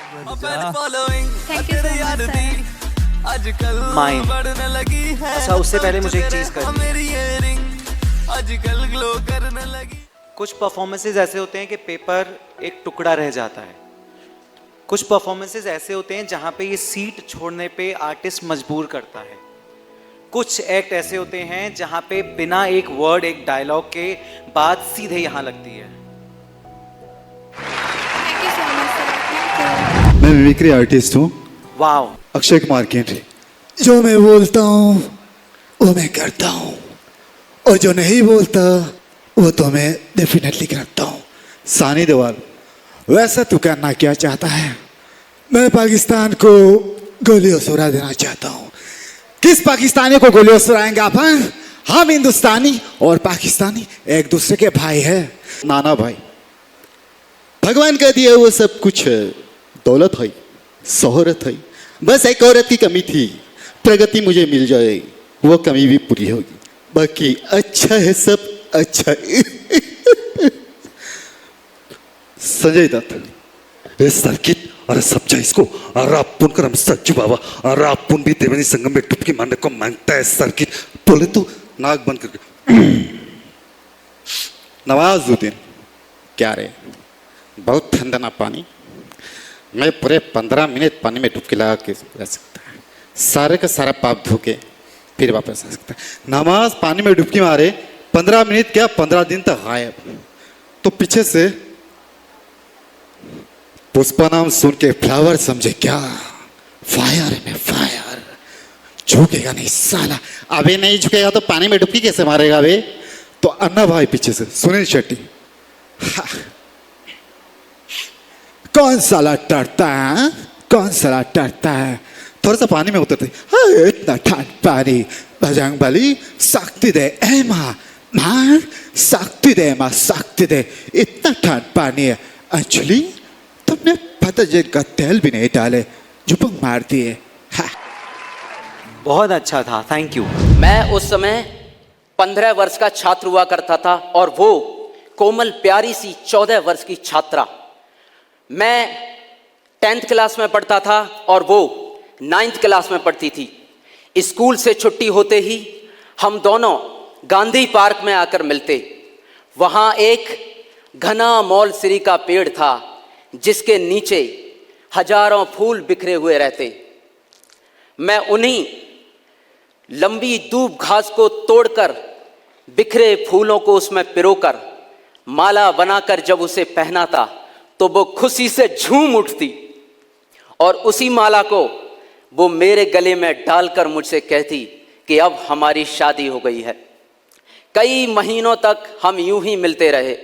Thank you so much sir. Mind. अच्छा, उससे पहले मुझे एक चीज करनी है। कुछ परफॉर्मेंसेज ऐसे होते हैं कि पेपर एक टुकड़ा रह जाता है, कुछ परफॉर्मेंसेज ऐसे होते हैं जहां पे ये सीट छोड़ने पे आर्टिस्ट मजबूर करता है, कुछ एक्ट ऐसे होते हैं जहां पे बिना एक वर्ड एक डायलॉग के बात सीधे यहां लगती है। Thank you so much sir. Thank you. मैं मिमिक्री आर्टिस्ट हूँ, वाओ। अक्षय कुमार केंद्रे। जो मैं बोलता हूँ वो मैं करता हूँ, और जो नहीं बोलता वो तो मैं डेफिनेटली करता हूँ। सानी देओल, वैसा तू करना क्या चाहता है? मैं पाकिस्तान को गोलियों से उड़ा देना चाहता हूँ। किस पाकिस्तानी को गोलियों से उड़ाएंगे आप? हम हिंदुस्तानी और पाकिस्तानी एक दूसरे के भाई है। नाना भाई, भगवान का दिया वो सब कुछ है, दौलत है, शोहरत है, बस एक औरत की कमी थी, प्रगति मुझे मिल जाए वो कमी भी पूरी होगी, बाकी अच्छा है, सब अच्छा है। संजय दत्त, ये सर्किट अरे समझा इसको, अरापुन कर हम सच्चू बाबा, अरापुन भी त्रिवेणी संगम में डुबकी मारने को मांगता है सर्किट। बोले तो नाक बंद करके। नवाजुद्दीन, क्या रे, बहुत ठंडा ना पानी, मैं पूरे 15 मिनट पानी में डुबकी लगा के रह सकता है, सारे का सारा पाप धो के फिर वापस आ सकता है। नमाज पानी में डुबकी मारे 15 मिनट क्या 15 दिन तक गायब। तो पीछे से पुष्पा नाम सुन के फ्लावर समझे क्या? फायर है, मैं फायर, झुकेगा नहीं साला। अबे नहीं झुकेगा तो पानी में डुबकी कैसे मारेगा बे? तो अन्ना भाई पीछे से, सुनील शेट्टी, कौन साला डरता है, कौन साला डरता है? थोड़ा सा पानी में उतरते, इतना ठंड पानी, बजरंग बली शक्ति दे ए माँ, माँ शक्ति दे, माँ शक्ति दे, इतना ठंड पानी है। एक्चुअली तुमने पतंजलि का तेल भी नहीं डाले, जुपंग मार दिए। बहुत अच्छा था, थैंक यू। मैं उस समय 15 वर्ष का छात्र हुआ करता था और वो कोमल प्यारी सी 14 वर्ष की छात्रा। मैं 10th क्लास में पढ़ता था और वो 9th क्लास में पढ़ती थी। स्कूल से छुट्टी होते ही हम दोनों गांधी पार्क में आकर मिलते। वहाँ एक घना मौलसिरी का पेड़ था जिसके नीचे हजारों फूल बिखरे हुए रहते। मैं उन्हीं लंबी दूब घास को तोड़कर बिखरे फूलों को उसमें पिरोकर माला बनाकर जब उसे पहनाता तो वो खुशी से झूम उठती और उसी माला को वो मेरे गले में डालकर मुझसे कहती कि अब हमारी शादी हो गई है। कई महीनों तक हम यूं ही मिलते रहे।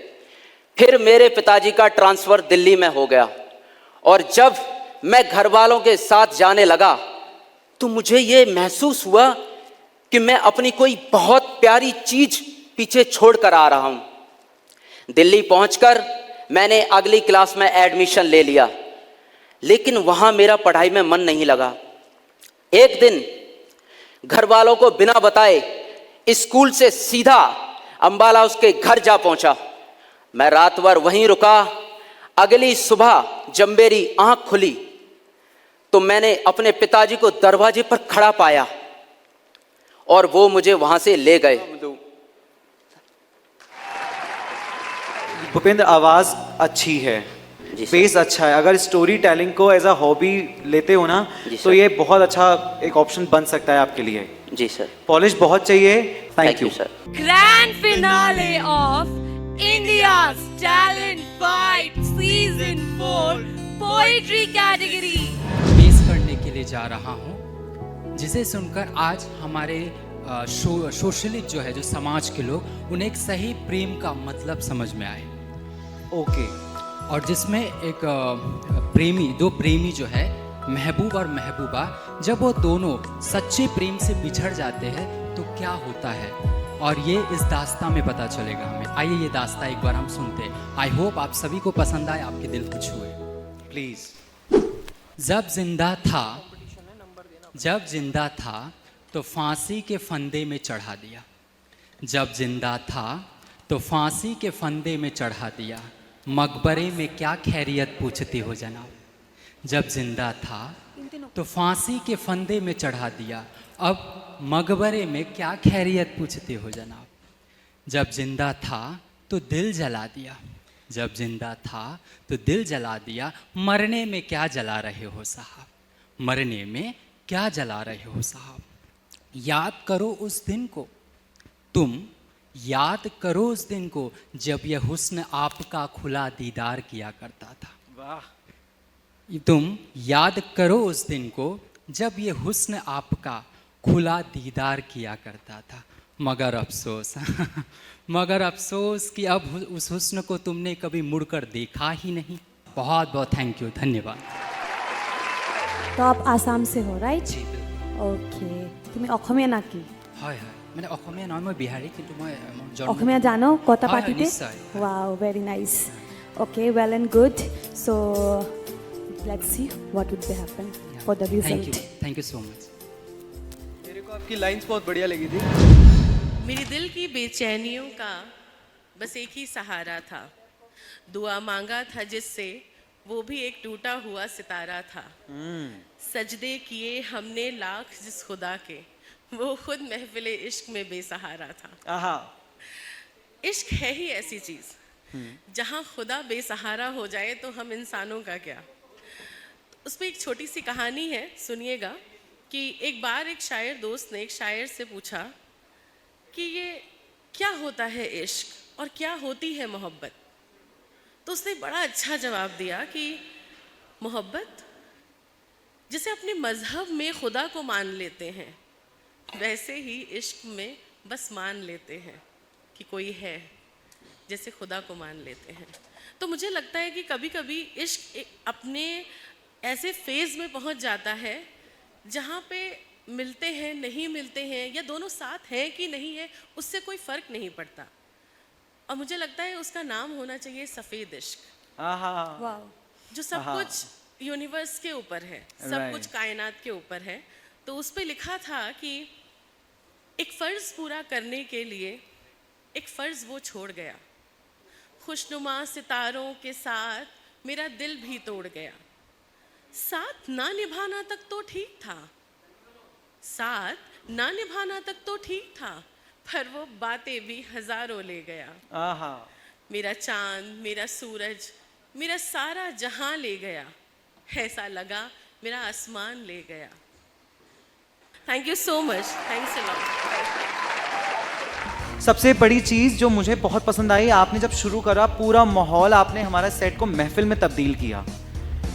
फिर मेरे पिताजी का ट्रांसफ़र दिल्ली में हो गया और जब मैं घर वालों के साथ जाने लगा तो मुझे ये महसूस हुआ कि मैं अपनी कोई बहुत प्यारी चीज़ पीछे छोड़ कर आ रहा हूँ। दिल्ली पहुंचकर मैंने अगली क्लास में एडमिशन ले लिया, लेकिन वहाँ मेरा पढ़ाई में मन नहीं लगा। एक दिन घर वालों को बिना बताए स्कूल से सीधा अंबाला उसके घर जा पहुंचा। मैं रात भर वहीं रुका। अगली सुबह जब मेरी आंख खुली तो मैंने अपने पिताजी को दरवाजे पर खड़ा पाया और वो मुझे वहां से ले गए। भूपेंद्र, आवाज अच्छी है, बेस अच्छा है। अगर स्टोरी टेलिंग को एज अ हॉबी लेते हो ना तो ये बहुत अच्छा एक ऑप्शन बन सकता है आपके लिए। जी सर। पॉलिश बहुत चाहिए। Thank you sir. Grand finale of India's Talent Fight Season 4 Poetry Category पेश करने के लिए जा रहा हूँ, जिसे सुनकर आज हमारे सोशलिस्ट जो है, जो समाज के लोग, उन्हें एक सही प्रेम का मतलब समझ में आए। ओके। और जिसमें एक प्रेमी, दो प्रेमी जो है, महबूब और महबूबा, जब वो दोनों सच्चे प्रेम से बिछड़ जाते हैं तो क्या होता है, और ये इस दास्तां में पता चलेगा हमें। आइए ये दास्तां एक बार हम सुनते हैं। आई होप आप सभी को पसंद आए, आपके दिल को छुए। प्लीज। जब जिंदा था तो फांसी के फंदे में चढ़ा दिया। जब जिंदा था तो फांसी के फंदे में चढ़ा दिया। मकबरे में क्या खैरियत पूछती हो जनाब। जब जिंदा था इन तीनों तो फांसी के फंदे में चढ़ा दिया, अब मकबरे में क्या खैरियत पूछते हो जनाब। जब जिंदा था तो दिल जला दिया, जब जिंदा था तो दिल जला दिया, मरने में क्या जला रहे हो साहब, मरने में क्या जला रहे हो साहब। याद करो उस दिन को, तुम याद करो उस दिन को जब यह हुस्न आपका खुला दीदार किया करता था। वाह। तुम याद करो उस दिन को जब ये हुस्न आपका खुला दीदार किया करता था। मगर अफसोस मगर अफसोस कि अब उस हुस्न को तुमने कभी मुड़कर देखा ही नहीं। बहुत बहुत थैंक यू, धन्यवाद। तो आप आसाम से हो राइट? जी बिल्कुल। ओके, তুমি অসমীয়া নাকি? হয় হয়, মানে অসমীয়া নহয়, মই বিহাৰী, কিন্তু মই জন্ম অসমীয়া জানো কথা হয়, হয়, পাতিতে? নিশ্চয়। Wow, very nice. Okay, well and good. So let's see what would be happen for the result. Thank you so much. मेरे को आपकी लाइंस बहुत बढ़िया लगी थी। मेरे दिल की बेचैनियों का बस एक ही सहारा था, दुआ मांगा था जिससे वो भी एक टूटा हुआ सितारा था। सजदे किए हमने लाख जिस खुदा के, वो खुद महफिले इश्क में बेसहारा था। आहा। इश्क है ही ऐसी चीज़ जहाँ खुदा बेसहारा हो जाए तो हम इंसानों का क्या। उस पर एक छोटी सी कहानी है, सुनिएगा। कि एक बार एक शायर दोस्त ने एक शायर से पूछा कि ये क्या होता है इश्क और क्या होती है मोहब्बत। तो उसने बड़ा अच्छा जवाब दिया कि मोहब्बत जैसे अपने मज़हब में खुदा को मान लेते हैं, वैसे ही इश्क में बस मान लेते हैं कि कोई है, जैसे खुदा को मान लेते हैं। तो मुझे लगता है कि कभी कभी इश्क अपने ऐसे फेज़ में पहुंच जाता है जहाँ पे मिलते हैं, नहीं मिलते हैं, या दोनों साथ हैं कि नहीं है, उससे कोई फ़र्क नहीं पड़ता। और मुझे लगता है उसका नाम होना चाहिए सफ़ेद इश्क, आहा। वाओ, जो सब कुछ यूनिवर्स के ऊपर है, सब Right. कुछ कायनात के ऊपर है। तो उस पे लिखा था कि एक फ़र्ज़ पूरा करने के लिए एक फ़र्ज़ वो छोड़ गया, खुशनुमा सितारों के साथ मेरा दिल भी तोड़ गया। साथ ना निभाना तक तो ठीक था, साथ ना निभाना तक तो ठीक था, पर वो बातें भी हजारों ले गया। आहा। मेरा चांद, मेरा सूरज, मेरा सारा जहां ले गया, ऐसा लगा मेरा आसमान ले गया। Thank you so much, thanks a lot. सबसे बड़ी चीज़ जो मुझे बहुत पसंद आई, आपने जब शुरू करा पूरा माहौल, आपने हमारा सेट को महफिल में तब्दील किया।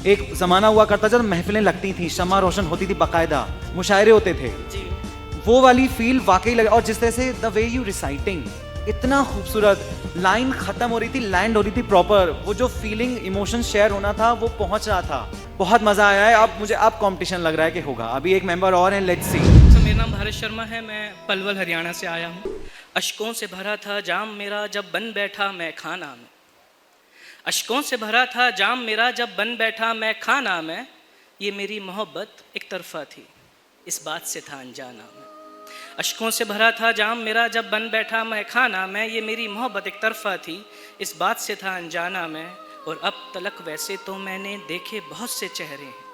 एक ज़माना हुआ करता जब महफिलें लगती थी, शम्मा रोशन होती थी, बाकायदा मुशायरे होते थे, जी वो वाली फील वाकई लगे। और जिस तरह से द वे यू रिसाइटिंग, इतना खूबसूरत, लाइन ख़त्म हो रही थी, लैंड हो रही थी प्रॉपर, वो जो फीलिंग, इमोशन शेयर होना था वो पहुंच रहा था। बहुत मज़ा आया है। अब मुझे अब कंपटीशन लग रहा है कि होगा। अभी एक मेंबर और हैं, लेट्स सी। तो मेरा नाम भारत शर्मा है, मैं पलवल हरियाणा से आया हूँ। अश्कों से भरा था जाम मेरा जब बन बैठा मैं खाना में, अश्कों से भरा था जाम मेरा जब बन बैठा मैं खाना में, ये मेरी मोहब्बत एक तरफा थी, इस बात से था अनजाना मैं। अश्कों से भरा था जाम मेरा जब बन बैठा मैं खाना में, ये मेरी मोहब्बत एक तरफा थी, इस बात से था अनजाना मैं। और अब तलक वैसे तो मैंने देखे बहुत से चेहरे हैं,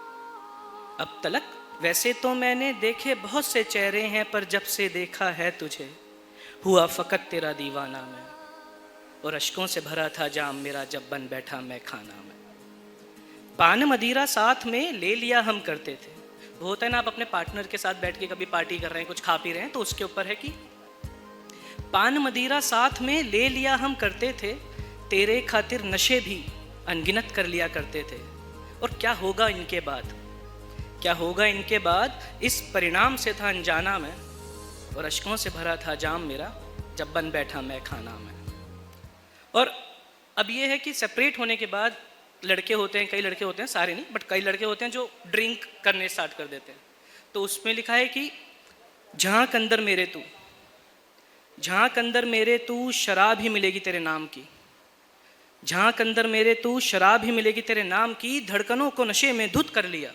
अब तलक वैसे तो मैंने देखे बहुत से चेहरे हैं, पर जब से देखा है तुझे हुआ फ़कत तेरा दीवाना मैं। और अश्कों से भरा था जाम मेरा जब बन बैठा मैं खाना में। पान मदीरा साथ में ले लिया हम करते थे, वो होता है ना, आप अपने पार्टनर के साथ बैठ के कभी पार्टी कर रहे हैं, कुछ खा पी रहे हैं, तो उसके ऊपर है कि पान मदीरा साथ में ले लिया हम करते थे, तेरे खातिर नशे भी अनगिनत कर लिया करते थे। और क्या होगा इनके बाद, क्या होगा इनके बाद, इस परिणाम से था अनजाना मैं। और अश्कों से भरा था जाम मेरा जब बन बैठा मैं खाना में। और अब ये है कि सेपरेट होने के बाद लड़के होते हैं, कई लड़के होते हैं, सारे नहीं बट कई लड़के होते हैं जो ड्रिंक करने स्टार्ट कर देते हैं। तो उसमें लिखा है कि झांक अंदर मेरे तू, झांक अंदर मेरे तू, शराब ही मिलेगी तेरे नाम की, झांक अंदर मेरे तू, शराब ही मिलेगी तेरे नाम की, धड़कनों को नशे में धुत कर लिया,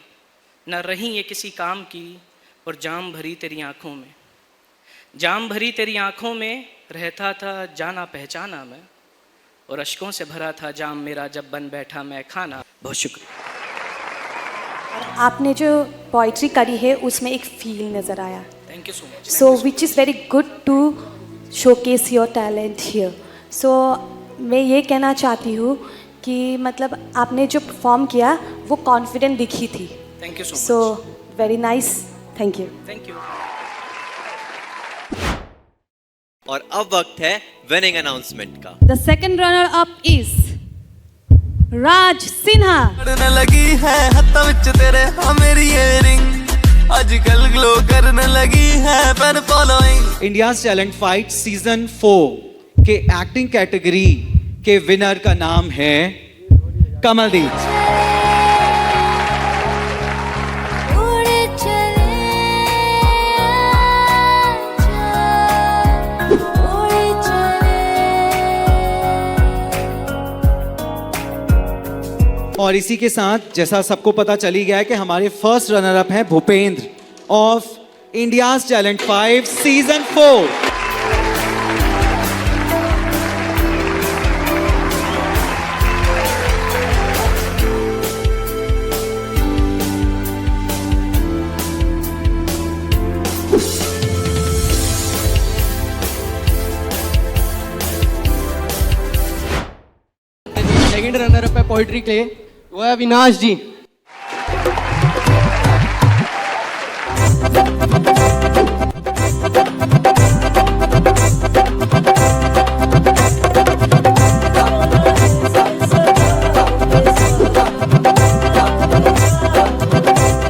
न रही ये किसी काम की, और जाम भरी तेरी आँखों में, जाम भरी तेरी आँखों में, रहता था जाना पहचाना मैं। और अश्कों से भरा था जाम मेरा जब बन बैठा मैं खाना। बहुत शुक्रिया। आपने जो पोइट्री करी है उसमें एक फील नज़र आया. Thank you so much. So which is very good to showcase your talent here. So मैं ये कहना चाहती हूँ कि मतलब आपने जो परफॉर्म किया वो कॉन्फिडेंट दिखी थी. Thank you so much. So very nice. Thank you. Thank you. और अब वक्त है विनिंग अनाउंसमेंट का. The second runner up is Raj Sinha. करने लगी है हत्ता विच तेरे हाँ मेरी इयरिंग आजकल ग्लो करने लगी है fan following. India's talent fight season 4 के एक्टिंग कैटेगरी के विनर का नाम है कमलदीप. उड़े चले उड़े चले. और इसी के साथ जैसा सबको पता चली गया है कि हमारे फर्स्ट रनर अप हैं Bhupendra of India's talent 5 season 4. Second runner up है पोइट्री के लिए, वो है अविनाश जी.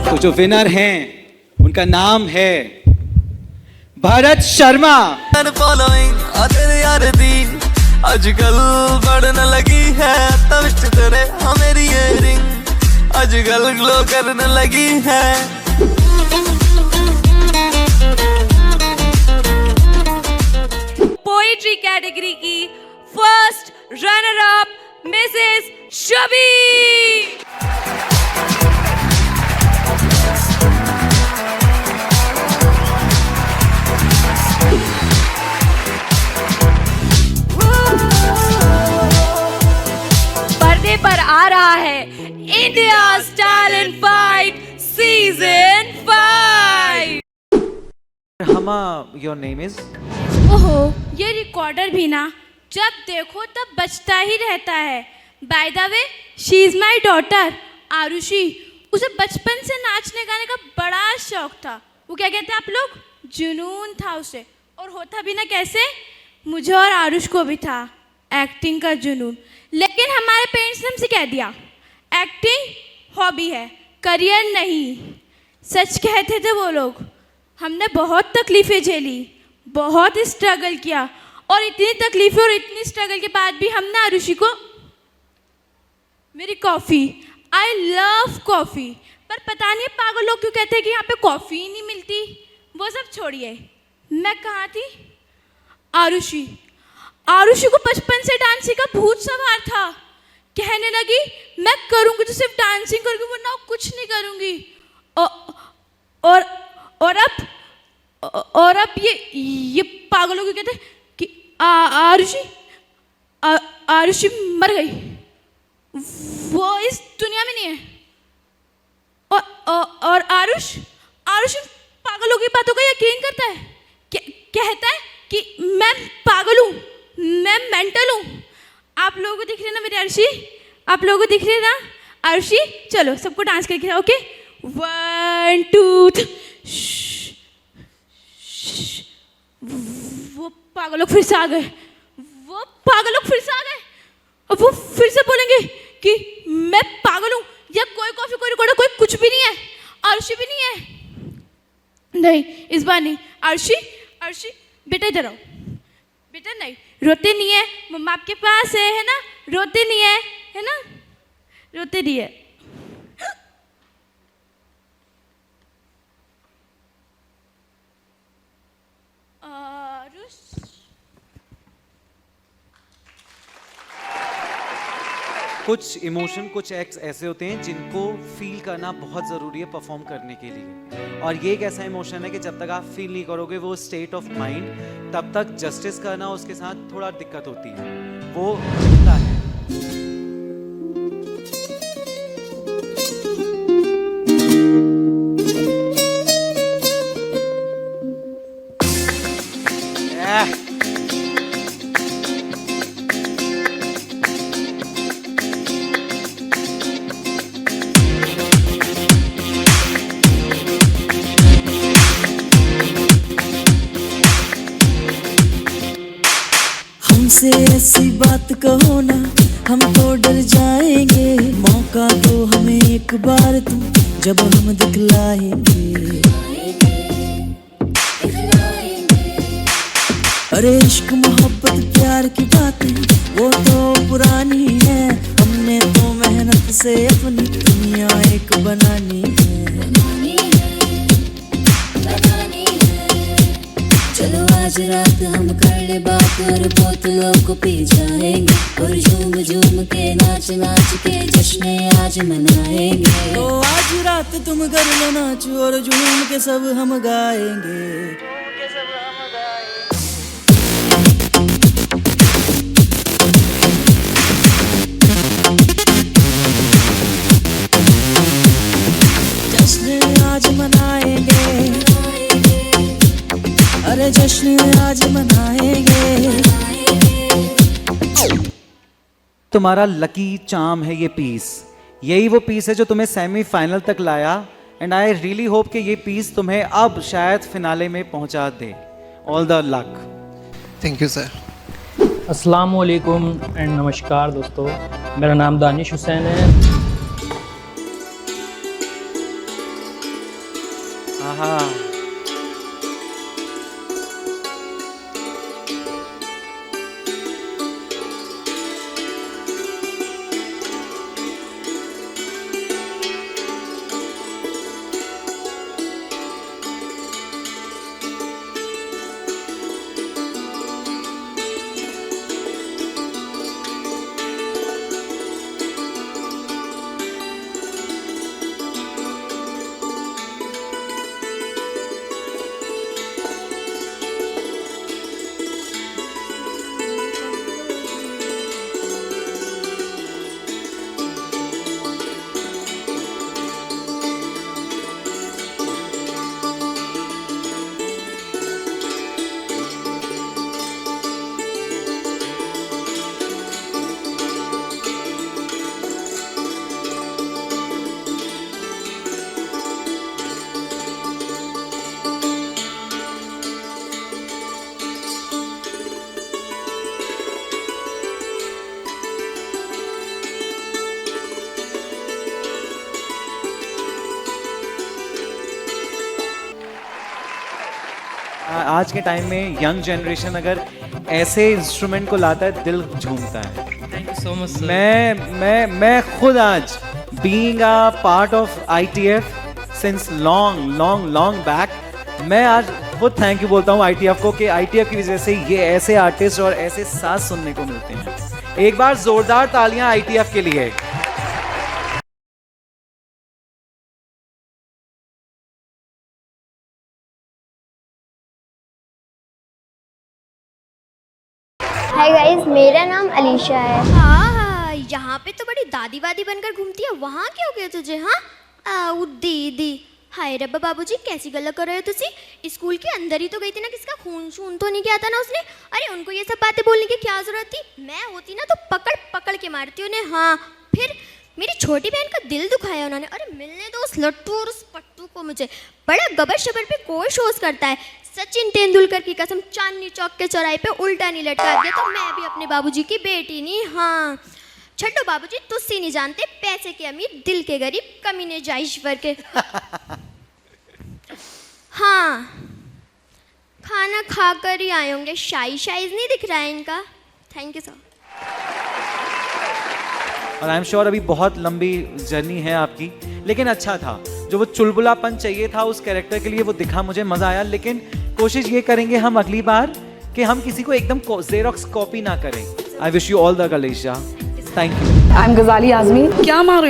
तो जो विनर हैं उनका नाम है भरत शर्मा. फैन फॉलोइंग तेरे यार दी आजकल बढ़ने लगी है हत्ता विच तेरे हाँ मेरी इयरिंग आजकल ग्लो करने लगी है. पोइट्री कैटेगरी की फर्स्ट रनर अप मिसेस शबी. पर्दे पर आ रहा है इंडियाज टैलेंट फाइट सीजन 5. हमा योर नेम इज. ओहो, ये रिकॉर्डर भी ना जब देखो तब बजता ही रहता है. By the way, she is my daughter Aarushi. उसे बचपन से नाचने गाने का बड़ा शौक था. वो क्या कहते हैं आप लोग, जुनून था उसे. और होता भी ना कैसे, मुझे और आरुष को भी था एक्टिंग का जुनून. लेकिन हमारे पेरेंट्स ने हमसे कह दिया एक्टिंग हॉबी है, करियर नहीं. सच कहते थे वो लोग. हमने बहुत तकलीफ़ें झेली, बहुत स्ट्रगल किया. और इतनी तकलीफ़ें और इतनी स्ट्रगल के बाद भी हमने आरुषि को मेरी कॉफ़ी, आई लव कॉफ़ी. पर पता नहीं पागल लोग क्यों कहते हैं कि यहाँ पे कॉफ़ी ही नहीं मिलती. वो सब छोड़िए, मैं कहाँ थी. आरुषि को बचपन से डांसिंग का भूत सवार था. कहने लगी मैं करूँगी तो सिर्फ डांसिंग करूँगी वरना कुछ नहीं करूँगी. और अब ये पागलों को कहते हैं कि आरुषि मर गई. वो इस दुनिया में नहीं है. और आरुष पागलों की बातों का यकीन करता है. कहता है कि मैं पागल हूँ, मैं मेंटल हूँ. आप लोगों को दिख रही है ना मेरी आरुषि, आप लोगों को दिख रही है ना आरुषि. चलो सबको डांस करके, ओके 1 2 3. वो पागल लोग फिर से आ गए. और वो फिर से बोलेंगे कि मैं पागल हूँ या कोई कॉफी कोई रिकॉर्डर कोई कुछ भी नहीं है. आरुषि भी नहीं है. नहीं, इस बार नहीं. आरुषि बेटा इधर आओ. बेटा नहीं, रोते नहीं है, मम्मा आपके पास है ना. रोते नहीं है ना, रोते नहीं है. कुछ इमोशन, कुछ एक्ट्स ऐसे होते हैं जिनको फील करना बहुत ज़रूरी है परफॉर्म करने के लिए. और ये एक ऐसा इमोशन है कि जब तक आप फील नहीं करोगे वो स्टेट ऑफ माइंड, तब तक जस्टिस करना उसके साथ थोड़ा दिक्कत होती है. वो होता है. मत कहो ना, हम तो डर जाएंगे। मौका दो हमें एक बार तुम, जब हम दिखलाएंगे। अरे इश्क मोहब्बत प्यार की बातें वो तो पुरानी है, हमने तो मेहनत से अपनी दुनिया एक बनानी है। चलो आज रात हम कर ले बात और बोतलों को पी जाएंगे, और झूम झूम के नाच नाच के जश्न आज मनाएंगे। तो आज रात तुम कर लो नाच और झूम के सब हम गाएंगे। जश्न आज मनाएंगे, अरे जश्न आज मनाएंगे। तुम्हारा लकी चार्म है ये पीस, यही वो पीस है जो तुम्हें सेमीफाइनल तक लाया, एंड आई रियली होप कि ये पीस तुम्हें अब शायद फिनाले में पहुंचा दे। All the luck. Thank you sir. अस्सलाम वालेकुम एंड नमस्कार दोस्तों, मेरा नाम दानिश हुसैन है। आहा, आज के टाइम में यंग जनरेशन अगर ऐसे इंस्ट्रूमेंट को लाता है, दिल झूमता है। Thank you so much. मैं खुद आज being a part of ITF since long back, मैं आज वो थैंक यू बोलता हूँ ITF को कि ITF की वजह से ये ऐसे आर्टिस्ट और ऐसे साथ सुनने को मिलते हैं। एक बार जोरदार तालियां ITF के लिए। हाय गाइस, मेरा नाम अलीशा है। हाँ, यहाँ पे तो बड़ी दादी वादी बनकर घूमती है, वहाँ क्या हो गया तुझे? हाँ आओ दीदी। हाय रब्बा बाबूजी, कैसी गलत कर रहे हो तुसी? स्कूल के अंदर ही तो गई थी ना, किसका खून शून तो नहीं किया था ना उसने? अरे उनको ये सब बातें बोलने की क्या जरूरत थी? मैं होती ना तो पकड़ पकड़ के मारती उन्हें। हाँ, फिर मेरी छोटी बहन का दिल दुखाया उन्होंने। अरे मिलने दो उस लट्टू और उस पट्टू को मुझे। बड़ा गबर शबर पे कोई शोज करता है। सचिन तेंदुलकर की कसम, चांदनी चौक के चौराहे पे उल्टा नहीं लटका दिया तो मैं भी अपने बाबूजी की बेटी नहीं। हाँ छड्डो बाबूजी, तुझसे नहीं जानते पैसे के अमीर दिल के गरीब कमीने जाईश्वर के। हाँ, खाना खाकर ही आए होंगे, शाइज नहीं दिख रहा है इनका। Thank you sir. और आई एम श्योर अभी बहुत लंबी जर्नी है आपकी, लेकिन अच्छा था। जो वो चुलबुलापन चाहिए था उस कैरेक्टर के लिए वो दिखा, मुझे मजा आया। लेकिन कोशिश ये करेंगे हम अगली बार कि हम किसी को एकदम जेरोक्स कॉपी ना करें। I wish you all the गलेशा। Thank you. I am Ghazali Azmi. क्या मारूं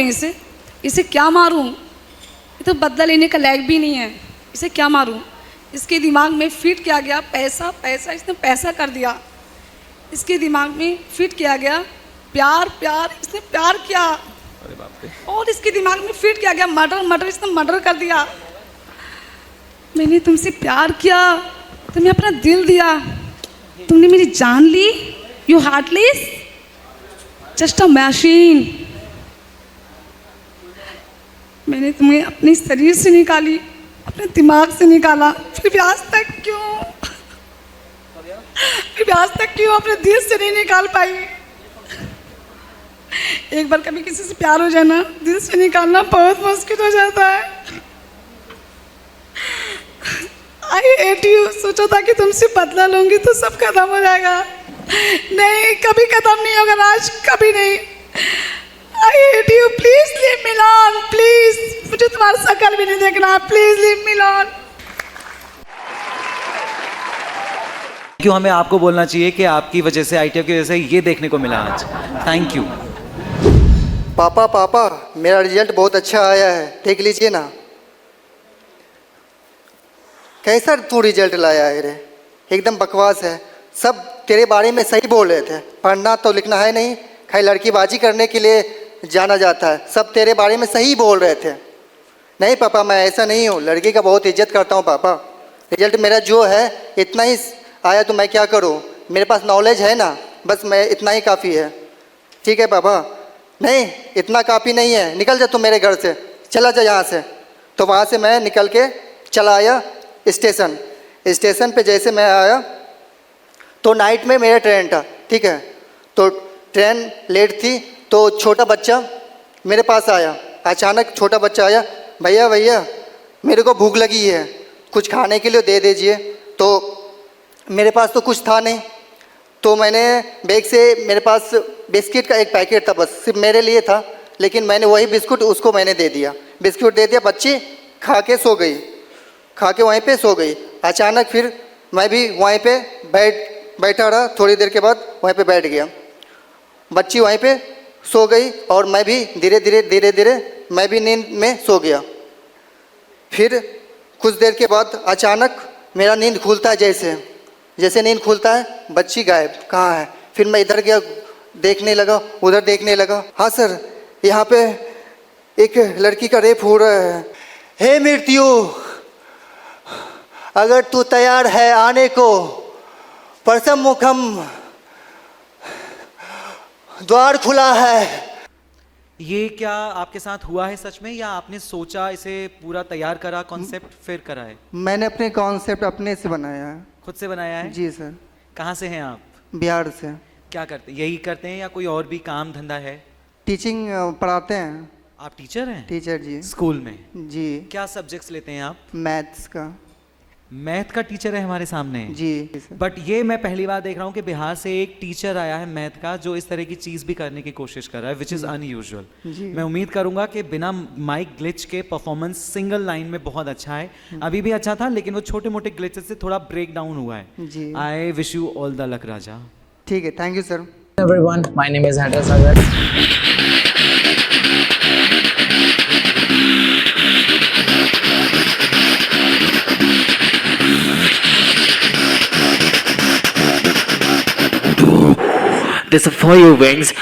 इसे क्या मारूं? ये तो बदला लेने का लायक भी नहीं है। इसे क्या मारूं? इसके दिमाग में फिट किया गया पैसा, इसने पैसा कर दिया। इसके दिमाग में फिट किया गया प्यार, इसने प्यार किया। अरे बाप रे। और इसके दिमाग में फिट किया गया मर्डर, इसने मर्डर कर दिया। मैंने तुमसे प्यार किया, तुम्हें अपना दिल दिया, तुमने मेरी जान ली। You heartless, just a machine. मैंने तुम्हें अपने शरीर से निकाली, अपने दिमाग से निकाला, फिर भी आज तक क्यों अपने दिल से नहीं निकाल पाई? एक बार कभी किसी से प्यार हो जाए ना, दिल से निकालना बहुत मुश्किल हो जाता है। I hate you. सोचा था कि तुमसे बदला लूंगी तो सब खत्म हो जाएगा, नहीं कभी खत्म नहीं होगा राज, कभी नहीं। I hate you, please leave me alone, please. मुझे तुम्हारा शक्ल भी नहीं देखना, प्लीज लीव मी अलोन। क्यों हमें आपको बोलना चाहिए कि आपकी वजह से, ITF की वजह से ये देखने को मिला आज। Thank you. पापा पापा मेरा रिजल्ट बहुत अच्छा आया है, देख लीजिए ना। कैसा तू रिजल्ट लाया है रे, एकदम बकवास है। सब तेरे बारे में सही बोल रहे थे, पढ़ना तो लिखना है नहीं, खाली लड़कीबाजी करने के लिए जाना जाता है। सब तेरे बारे में सही बोल रहे थे। नहीं पापा मैं ऐसा नहीं हूँ, लड़की का बहुत इज्जत करता हूँ पापा। रिजल्ट मेरा जो है इतना ही आया तो मैं क्या करूँ, मेरे पास नॉलेज है ना, बस मैं इतना ही काफ़ी है। ठीक है पापा। नहीं इतना काफ़ी नहीं है, निकल जा तू मेरे घर से, चला जा यहाँ से। तो वहाँ से मैं निकल के चला आया स्टेशन। स्टेशन पे जैसे मैं आया तो नाइट में मेरा ट्रेन था, ठीक है। तो ट्रेन लेट थी तो छोटा बच्चा मेरे पास आया। अचानक छोटा बच्चा आया, भैया भैया मेरे को भूख लगी है, कुछ खाने के लिए दे दीजिए। तो मेरे पास तो कुछ था नहीं, तो मैंने बैग से, मेरे पास बिस्किट का एक पैकेट था, बस सिर्फ मेरे लिए था, लेकिन मैंने वही बिस्कुट उसको मैंने दे दिया। बिस्कुट दे दिया, बच्ची खा के सो गई, खा के वहीं पे सो गई। अचानक फिर मैं भी वहीं पे बैठा रहा, थोड़ी देर के बाद वहीं पे बैठ गया। बच्ची वहीं पे सो गई और मैं भी धीरे धीरे मैं भी नींद में सो गया। फिर कुछ देर के बाद अचानक मेरा नींद खुलता है, जैसे नींद खुलता है, बच्ची गायब, कहाँ है। फिर मैं इधर गया, देखने लगा, उधर देखने लगा। हाँ सर यहाँ पे एक लड़की का रेप हो रहा है। हे मृत्यु, अगर तू तैयार है आने को, परसम मुखम द्वार खुला है। ये क्या आपके साथ हुआ है सच में, या आपने सोचा, इसे पूरा तैयार करा कॉन्सेप्ट फिर करा है? मैंने अपने कॉन्सेप्ट अपने से बनाया है। खुद से बनाया है? जी सर। कहाँ से हैं आप? बिहार से। क्या करते, यही करते हैं या कोई और भी काम धंधा है? टीचिंग पढ़ाते हैं। आप टीचर हैं? टीचर जी। स्कूल में? जी। क्या सब्जेक्ट्स लेते हैं आप? मैथ्स का। मैथ का टीचर है हमारे सामने? जी। बट ये मैं पहली बार देख रहा हूँ कि बिहार से एक टीचर आया है मैथ का जो इस तरह की चीज़ भी करने की कोशिश कर रहा है, विच इज़ अनयूजुअल। मैं उम्मीद करूंगा कि बिना माइक ग्लिच के परफॉर्मेंस सिंगल लाइन में बहुत अच्छा है। अभी भी अच्छा था, लेकिन वो छोटे मोटे ग्लिचेस से थोड़ा ब्रेक डाउन हुआ है। I wish you all the luck Raja. ठीक है, thank you sir. Everyone, my name is Hunter Sagar. This is for your wings.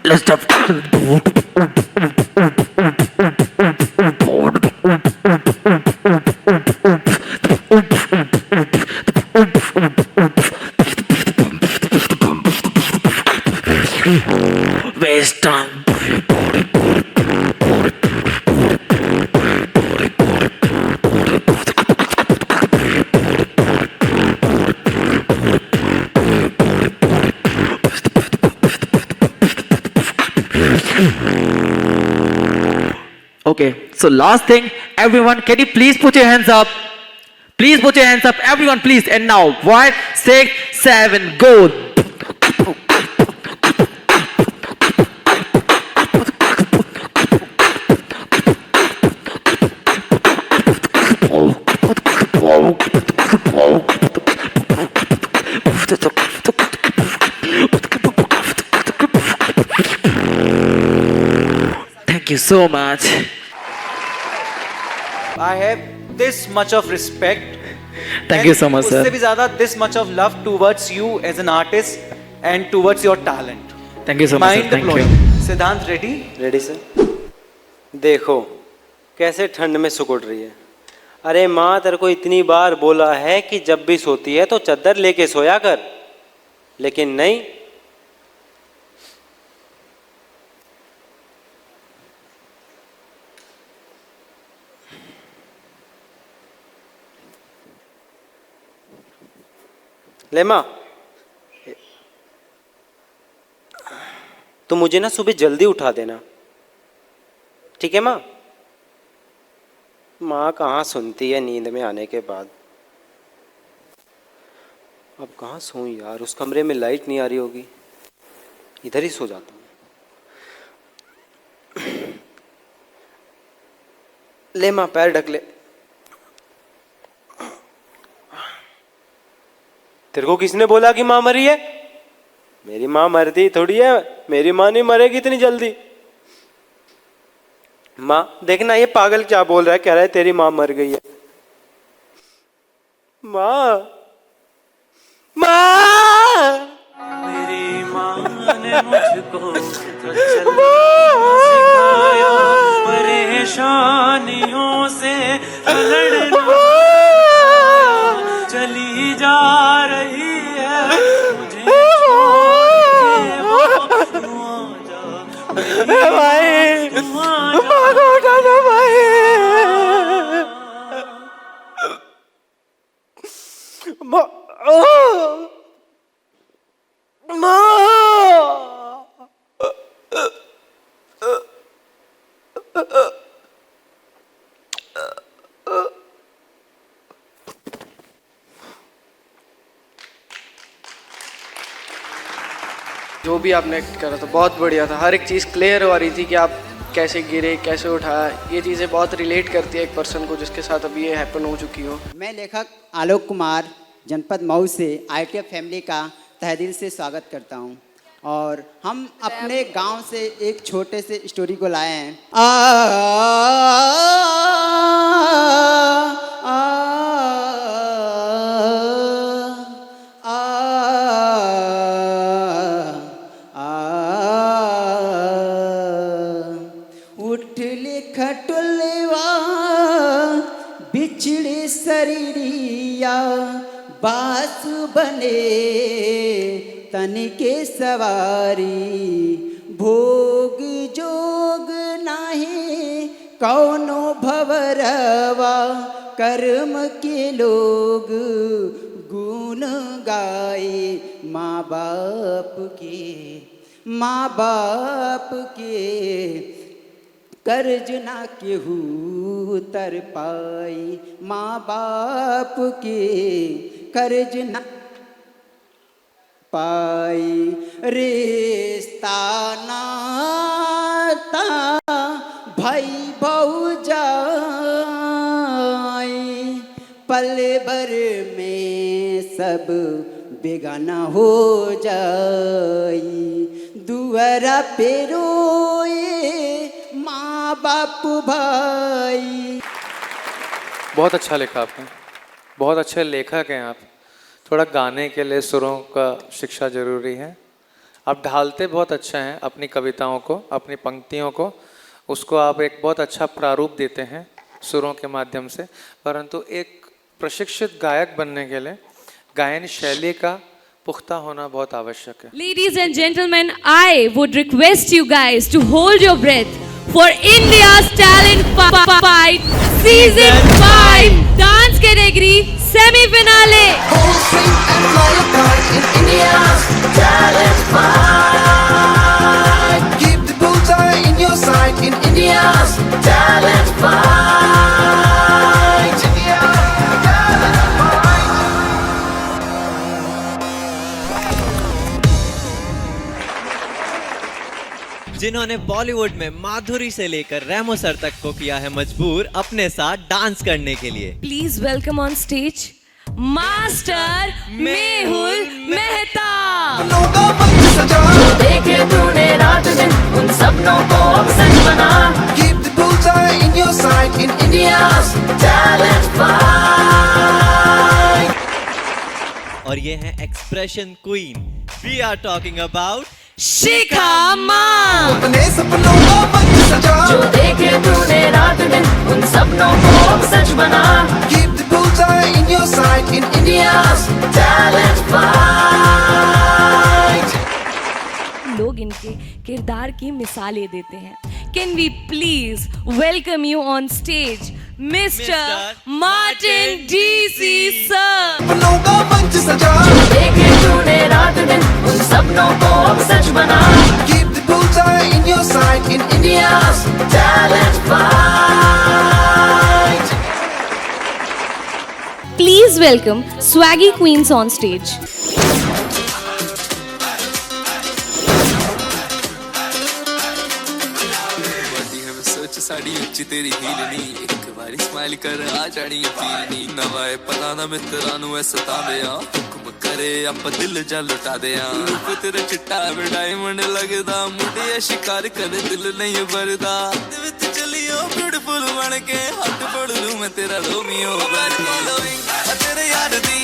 Let's stop. Waste time. Okay, so last thing, everyone, can you please put your hands up? Please put your hands up, everyone, please. And now, 1, 6, 7, go. Thank you so much. I have this much of respect. Thank you so much, sir. उससे भी ज़्यादा this much of love towards you as an artist and towards your talent. Thank you so much, sir. Mind Thank blowing. you. सिद्धांत ready? Ready sir. देखो कैसे ठंड में सुकुड़ रही है। अरे माँ तेरे को इतनी बार बोला है कि जब भी सोती है तो चादर लेके सोया कर। लेकिन नहीं, ले माँ, तो मुझे ना सुबह जल्दी उठा देना, ठीक है माँ? माँ कहाँ सुनती है नींद में आने के बाद। अब कहाँ सोऊं यार, उस कमरे में लाइट नहीं आ रही होगी, इधर ही सो जाता हूँ। ले माँ, पैर ढक ले। तेरे को किसने बोला कि माँ मरी है? मेरी माँ मरती थोड़ी है, मेरी माँ नहीं मरेगी इतनी जल्दी। माँ देखना, ये पागल क्या बोल रहा है, कह रहा है तेरी माँ मर गई है। माँ, माँ, मेरी माँ ने मुझको तो चलना सिखाया, परेशानियों से लड़ना, चली जा रही है मुझे छोड़ के वो, तू आ जा भाई, तू आ जा उठा दो भाई। माँ, जो भी आपने एक्ट करा था बहुत बढ़िया था। हर एक चीज़ क्लियर हो रही थी कि आप कैसे गिरे, कैसे उठाया। ये चीज़ें बहुत रिलेट करती है एक पर्सन को जिसके साथ अभी ये हैपन हो चुकी हो। मैं लेखक आलोक कुमार जनपद मऊ से ITF फैमिली का तहे दिल से स्वागत करता हूं। और हम अपने गांव से एक छोटे से स्टोरी को लाए हैं। उठ ले खटुलवा बिछड़े शरीरिया, बास बने तन के सवारी, भोग जोग नाही कौनो भवरवा, कर्म के लोग गुण गाए, माँ बाप के कर्ज ना केहू तर पाई, माँ बाप के कर्ज ना पाई। रिश्ता नाता भाई भौजाई, पल भर में सब बेगाना हो जाई, दुआरा पे रोए माँ बाप भाई। बहुत अच्छा लिखा आपने, बहुत अच्छे लेखक हैं आप। थोड़ा गाने के लिए सुरों का शिक्षा जरूरी है। आप ढालते बहुत अच्छा हैं अपनी कविताओं को, अपनी पंक्तियों को, उसको आप एक बहुत अच्छा प्रारूप देते हैं सुरों के माध्यम से। परंतु एक प्रशिक्षित गायक बनने के लिए गायन शैली का पुख्ता होना बहुत आवश्यक है। Ladies and gentlemen, I would request you guys to hold your breath for India's Talent Fight Season 5 Dance Category Semi-Finale. India's Talent Fight. Keep the bullseye in your sight in India's Talent Fight. India's Talent Fight. जिन्होंने बॉलीवुड में माधुरी से लेकर रेमो sir तक को किया है मजबूर अपने साथ डांस करने के लिए। Please welcome on stage master Mehul Mehta. जो देखे तूने रात दिन उन सपनों को अब सच बना। Keep the bullseye in your sight in India's Talent Fight. और ये है expression queen. We are talking about शिखा माँ। अपने सपनों को मत सजा। जो देखे तूने रात दिन उन सपनों को अब सच बना। Keep the bullseye in your sight in India's Talent Fight. की मिसालें देते हैं. Can we please welcome you on stage, Mr. Martin DC sir. बनूंगा मंच सजा देखे तूने रात दिन उन सपनों को अब सच बना. Keep the bullseye in your sight in India's talent fight. Please welcome Swaggy Queens on stage. सोच साड़ी उच्ची तेरी हील नी एक बारी स्माइल कर आ जानी फील नी नवाए पता ना मित्रा नु सता दे हुक्म करे आप दिल जा लुटा दे रूप तेरा चिट्टा में डायमंड लगदा मुंडे शिकार कर दिल नहीं भरदा विच चलियो ब्यूटीफुल बन के हाथ पड़ लूं मैं तेरा रोमियो तेरे यार दी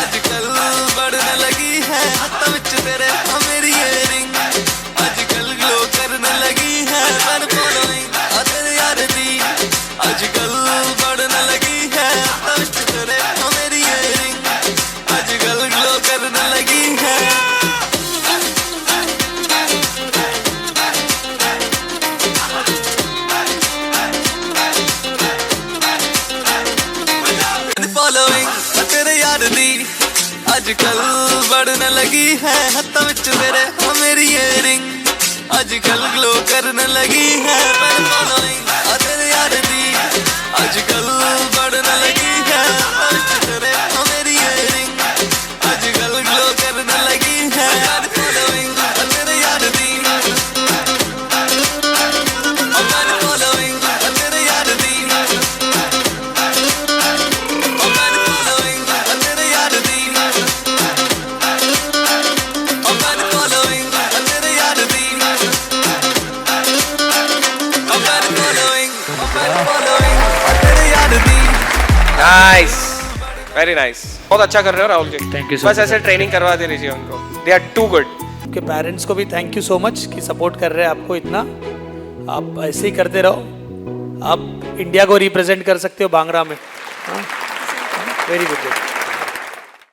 आजकल बढ़ने लगी है हाथ विच तेरे मेरी इयरिंग आजकल ग्लो करने लगी है पर फॉलोइंग तेरे यार दी आजकल बढ़ने लगी है हाथ तेरे मेरी इयरिंग आजकल ग्लो करने लगी है. फॉलोइंग तेरे यार दी आजकल बढ़ने लगी है हाथ विच तेरे मेरी इयरिंग आजकल ग्लो करने लगी है पर फॉलोइंग तेरे यार दी आजकल बढ़ने लगी है हाथ विच तेरे मेरी इयरिंग आजकल ग्लो करने लगी है फॉलोइंग तेरे यार दी फॉलोइंग तेरे यार दी नाइस, वेरी नाइस. बहुत अच्छा कर रहे हो Rahul ji. Thank you so बस much. ऐसे ट्रेनिंग करवा दे रही उनको. They are too good. के पेरेंट्स को भी थैंक यू सो मच कि सपोर्ट कर रहे हैं आपको इतना. आप ऐसे ही करते रहो. आप इंडिया को रिप्रेजेंट कर सकते हो बांग्रा में. Very good.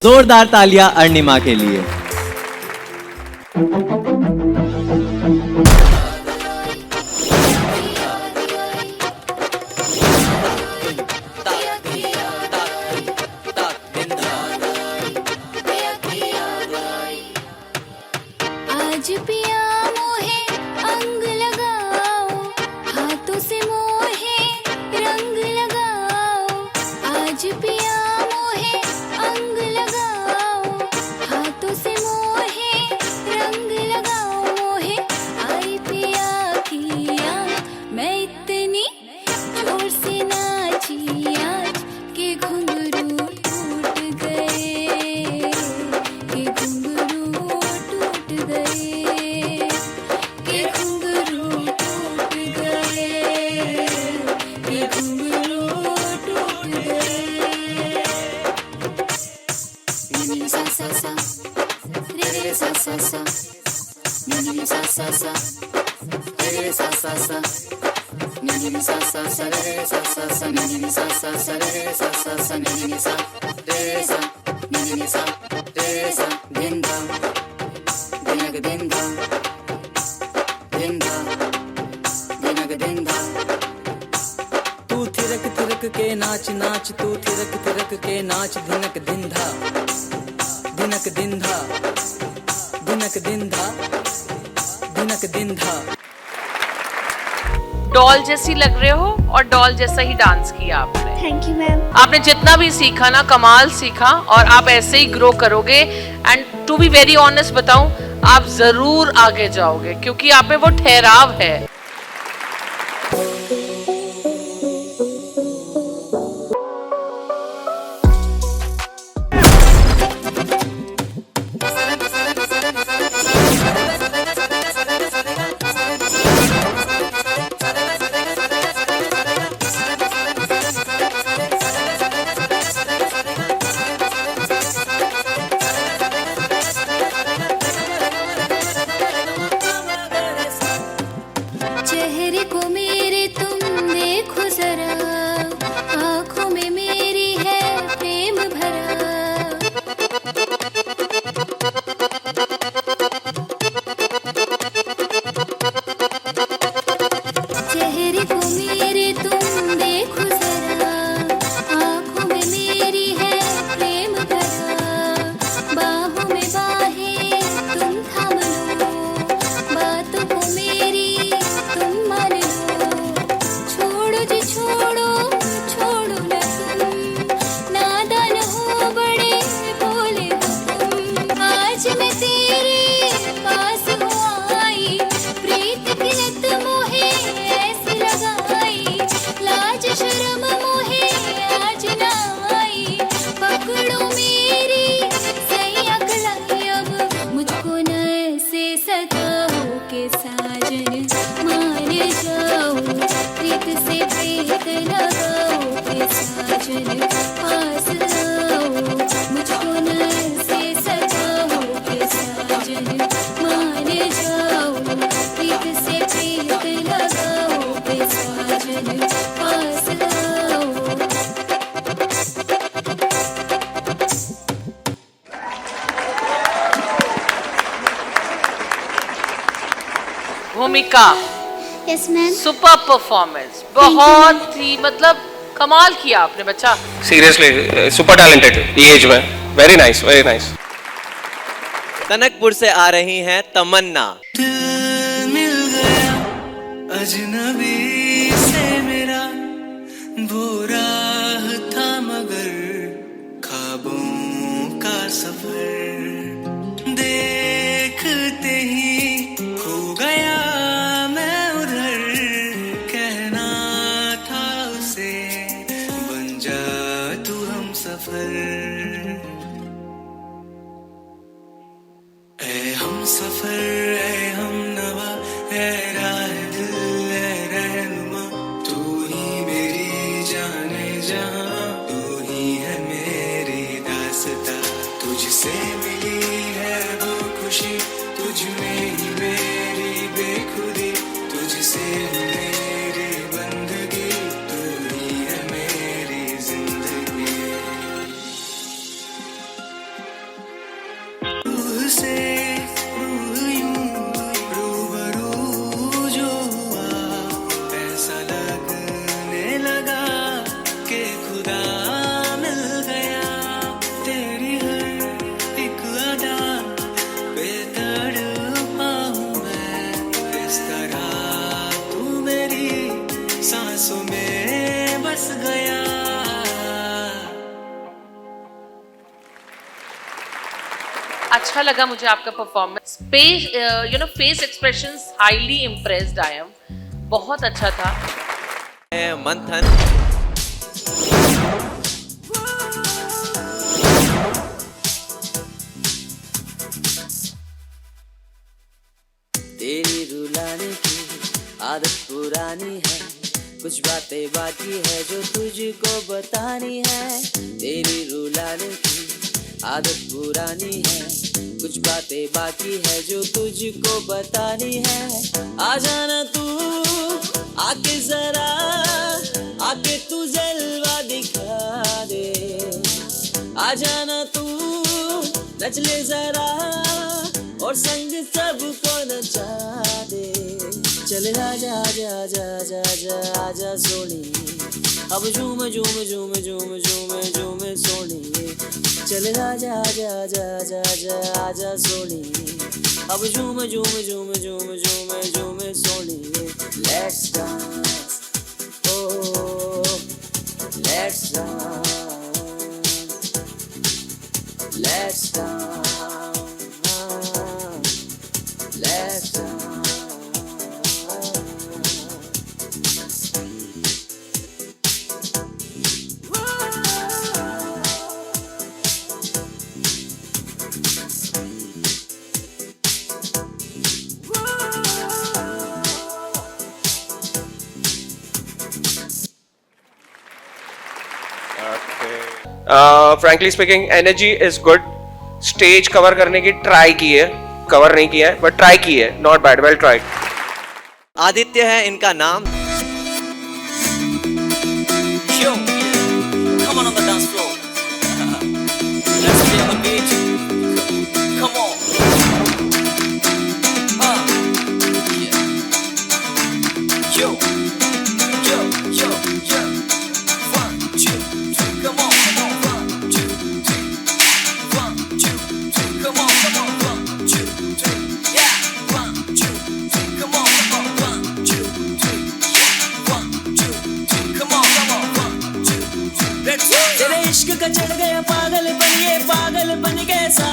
जोरदार तालियां अर्णिमा के लिए. आज पिया मोहे अंग लगाओ हाथों से मोहे रंग लगाओ. आज पिया मोहे अंग लगाओ हाथों से मोहे रंग लगाओ. मोहे आई पिया किया मैं इतनी जोर से नाची आज के घुंघरू टूट गए के घुंघरू टूट गए के घुंघरू टूट गए के घुंघरू टूट गए. नी सा सा सा रे सा सा सा नी सा सा सा रे सा सा सा नी सा सा सा रे सा सा सा नी सा सा सा रे सा सा सा नी सा रे सा नी सा रे सा धिंदा दिनक धिंदा धिंदा दिनक धिंदा. तू थिरक थिरक के नाच नाच तू थिरक थिरक के नाच धिनक धिंधा धिनक धिंधा धिनक धिंधा धिनक धिंधा. डॉल जैसी लग रहे हो और डॉल जैसा ही डांस किया आपने. Thank you ma'am. आपने जितना भी सीखा ना कमाल सीखा और आप ऐसे ही ग्रो करोगे. And to be very honest बताऊं आप जरूर आगे जाओगे क्योंकि आप में वो ठहराव है. चेहरे को मेरे तुम देखो जरा आंखों में मेरी है प्रेम भरा. भूमिका, यस मैम। सुपर परफॉर्मेंस, बहुत ही मतलब कमाल किया आपने बच्चा। सीरियसली सुपर टैलेंटेड ये एज में, very nice very nice. Kanakpur से आ रही हैं तमन्ना। मिल गया अजनबी से मेरा, वो राह था मगर ख्वाबों का सफर, देखते ही खो गया मैं उधर, कहना था उसे बन जा तू हम सफर। ऐ हम सफर ऐ हम नवा, ऐ राह दिल ऐ रहनुमा, तू ही मेरी जाने जहां, तू ही है मेरी दास्तां, तुझसे मिली है वो खुशी, तुझ में ही मेरी बेखुदी, तुझसे मेरी बंदगी, तू ही है मेरी जिंदगी। रूह से रूह यूं रूबरू जो हुआ, ऐसा लगने लगा कि खुदा मिल गया, तेरी हर एक अदा पे तड़पा हूँ मैं, इस तरह तू मेरी सांसों में बस गया। अच्छा लगा मुझे आपका performance, face expressions highly impressed I am, बहुत अच्छा था। मंथन। तेरी रुलाने की आदत पुरानी है, कुछ बातें बाकी है जो तुझको बतानी है। तेरी रुलाने की आदत पुरानी है, कुछ बातें बाकी है जो तुझको बतानी है। आ जाना तू आके जरा, आके तू जलवा दिखा दे, आ जाना तू नच ले जरा और संग सबको नचा दे। चल आजा आजा आजा आजा आजा आजा सोनी, अब झूम झूम झूम झूम झूम झूम सोनी, चल आजा आजा आजा आजा आजा आजा सोनी, अब झूम झूम झूम झूम झूम झूम सोनी। Let's dance oh let's dance, let's dance, let's dance. Frankly speaking energy is good, stage cover करने की ट्राई की है, कवर नहीं किया है बट ट्राई की है, not bad, well tried. Aditya है इनका नाम। Yo, come on the dance floor. Let's play on the beat. Come on. Yeah. Yo, yo, yo, yo. 1, 2, 3, come on, come on. 1, 2, 3. 1, 2, 3, come on, come on. 1, 2, 3. Yeah. 1, 2, 3, come on, come on. 1, 2, 3. 1, 2, 3, come on, come on. 1, 2, 3. Let's go. तेरे इश्क का चढ़ गया पागल बन कैसा,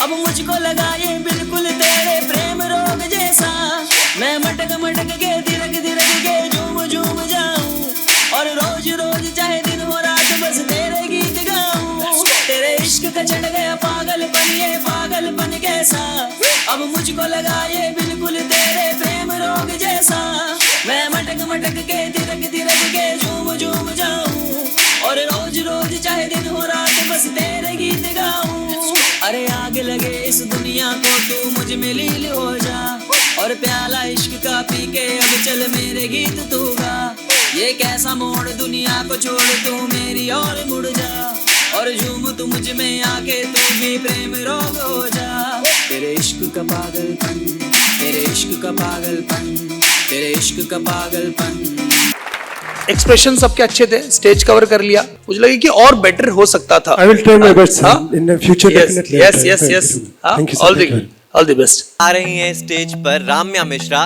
अब मुझको लगा ये बिल्कुल तेरे प्रेम रोग जैसा। मैं मटक मटक के थिरक थिरक के झूम झूम जाऊं, और रोज रोज चाहे दिन हो रात बस तेरे गीत गाऊं। तेरे इश्क का चढ़ गया पागल बन कैसा, अब मुझको लगा ये बिल्कुल तेरे प्रेम रोग जैसा। मैं मटक मटक के थिरक थिरक के झूम झूम जाऊं, और रोज रोज चाहे दिन हो रात बस तेरे गीत गाऊं। अरे आग लगे इस दुनिया को तू मुझ में लील हो जा, और प्याला इश्क का पी के अब चल मेरे गीत तू गा। ये कैसा मोड़ दुनिया को छोड़ तू मेरी और मुड़ जा, और झूम तू मुझ में आके तू भी प्रेम रोग हो जा। तेरे इश्क का पागलपन, तेरे इश्क का पागलपन, तेरे इश्क का पागलपन। एक्सप्रेशन सबके अच्छे थे, स्टेज कवर कर लिया, मुझे लगा कि और बेटर हो सकता था। I will try my best in the future definitely. Yes, yes, yes. Thank you so much. All the best. आ रही हैं स्टेज पर Ramya Mishra.